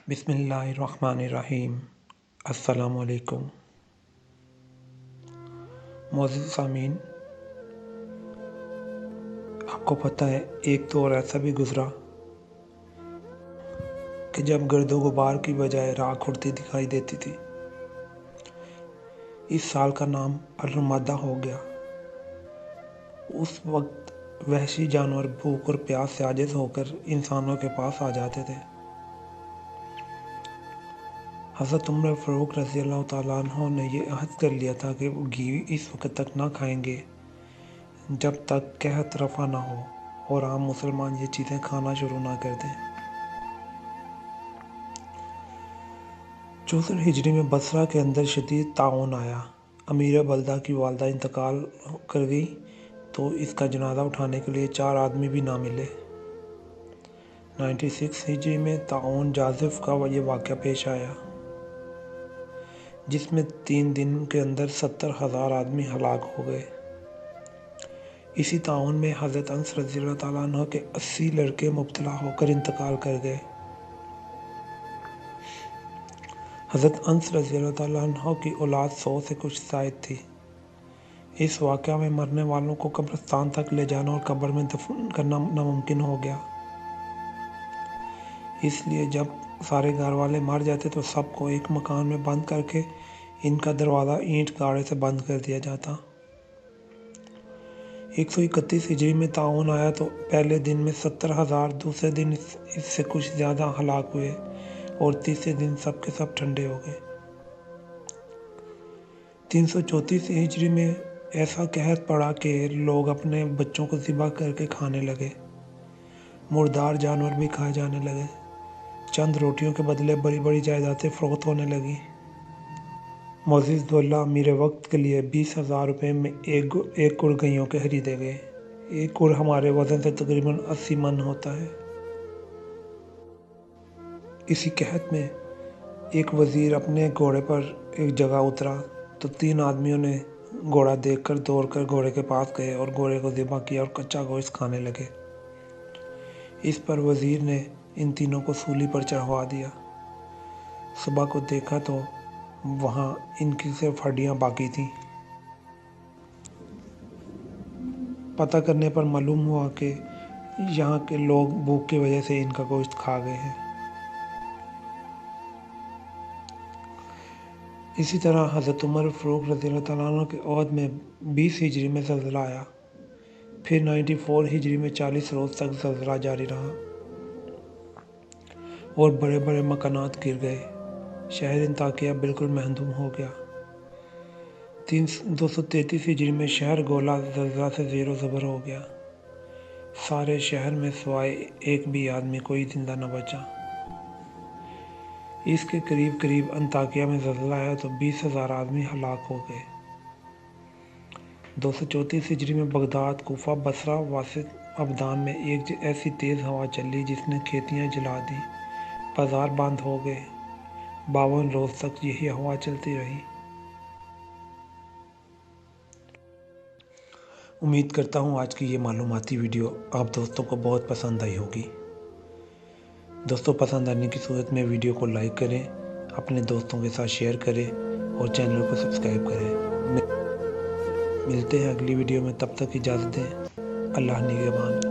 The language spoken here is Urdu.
بسم اللہ الرحمن الرحیم۔ السلام علیکم معزز سامعین، آپ کو پتہ ہے ایک دور ایسا بھی گزرا کہ جب گرد و غبار کی بجائے راکھ اڑتی دکھائی دیتی تھی۔ اس سال کا نام الرمادہ ہو گیا۔ اس وقت وحشی جانور بھوک اور پیاس سے عاجز ہو کر انسانوں کے پاس آ جاتے تھے۔ حضرت عمر فاروق رضی اللہ تعالیٰ عنہ نے یہ عہد کر لیا تھا کہ وہ گھی اس وقت تک نہ کھائیں گے جب تک قحط رفع نہ ہو اور عام مسلمان یہ چیزیں کھانا شروع نہ کر دیں۔ 64 ہجری میں بصرہ کے اندر شدید طاعون آیا۔ امیر بلدہ کی والدہ انتقال کر گئی تو اس کا جنازہ اٹھانے کے لیے 4 آدمی بھی نہ ملے۔ 96 ہجری میں طاعون جازف کا یہ واقعہ پیش آیا جس میں 3 دن کے اندر 70,000 آدمی ہلاک ہو گئے۔ اسی طاعون میں حضرت انس رضی اللہ تعالیٰ عنہ کے 80 لڑکے مبتلا ہو کر انتقال کر گئے۔ حضرت انس رضی اللہ تعالیٰ عنہ کی اولاد 100 سے کچھ زائد تھی۔ اس واقعہ میں مرنے والوں کو قبرستان تک لے جانا اور قبر میں دفن کرنا ناممکن ہو گیا۔ اس لیے جب سارے گھر والے مر جاتے تو سب کو ایک مکان میں بند کر کے ان کا دروازہ اینٹ گاڑے سے بند کر دیا جاتا۔ 131 ہجری میں طاعون آیا تو پہلے دن میں 70,000، دوسرے دن اس سے کچھ زیادہ ہلاک ہوئے اور تیسرے دن سب کے سب ٹھنڈے ہو گئے۔ 334 ہجری میں ایسا قحط پڑا کہ لوگ اپنے بچوں کو ذبح کر کے کھانے لگے۔ مردار جانور بھی کھائے جانے لگے۔ چند روٹیوں کے بدلے بڑی بڑی جائیدادیں فروخت ہونے لگیں۔ معزز دولہ امیر وقت کے لیے 20,000 روپے میں ایک گڑ گئیوں کے خریدے گئے۔ ایک گڑ ہمارے وزن سے تقریباً 80 من ہوتا ہے۔ اسی قحط میں ایک وزیر اپنے گھوڑے پر ایک جگہ اترا تو 3 آدمیوں نے گھوڑا دیکھ کر دوڑ کر گھوڑے کے پاس گئے اور گھوڑے کو ذبح کیا اور کچا گوشت کھانے لگے۔ اس پر وزیر نے ان تینوں کو سولی پر چڑھوا دیا۔ صبح کو دیکھا تو وہاں ان کی صرف ہڈیاں باقی تھیں۔ پتہ کرنے پر معلوم ہوا کہ یہاں کے لوگ بھوک کی وجہ سے ان کا گوشت کھا گئے ہیں۔ اسی طرح حضرت عمر فاروق رضی اللہ تعالیٰ عنہ کے عہد میں 20 ہجری میں زلزلہ آیا۔ پھر 94 ہجری میں 40 روز تک زلزلہ جاری رہا اور بڑے بڑے مکانات گر گئے۔ شہر انطاکیہ بالکل مہدوم ہو گیا۔ 233 ہجری میں شہر گولا زلزلہ سے زیر و زبر ہو گیا۔ سارے شہر میں سوائے ایک بھی آدمی کوئی زندہ نہ بچا۔ اس کے قریب انطاکیہ میں زلزلہ آیا تو 20,000 آدمی ہلاک ہو گئے۔ 234 ہجری میں بغداد، کوفہ، بصرہ، واسط، ابدان میں ایک ایسی تیز ہوا چلی جس نے کھیتیاں جلا دیں، بازار بند ہو گئے۔ 52 روز تک یہی ہوا چلتی رہی۔ امید کرتا ہوں آج کی یہ معلوماتی ویڈیو آپ دوستوں کو بہت پسند آئی ہوگی۔ دوستوں، پسند آنے کی صورت میں ویڈیو کو لائک کریں، اپنے دوستوں کے ساتھ شیئر کریں اور چینل کو سبسکرائب کریں۔ ملتے ہیں اگلی ویڈیو میں، تب تک اجازت دیں۔ اللہ نگہبان۔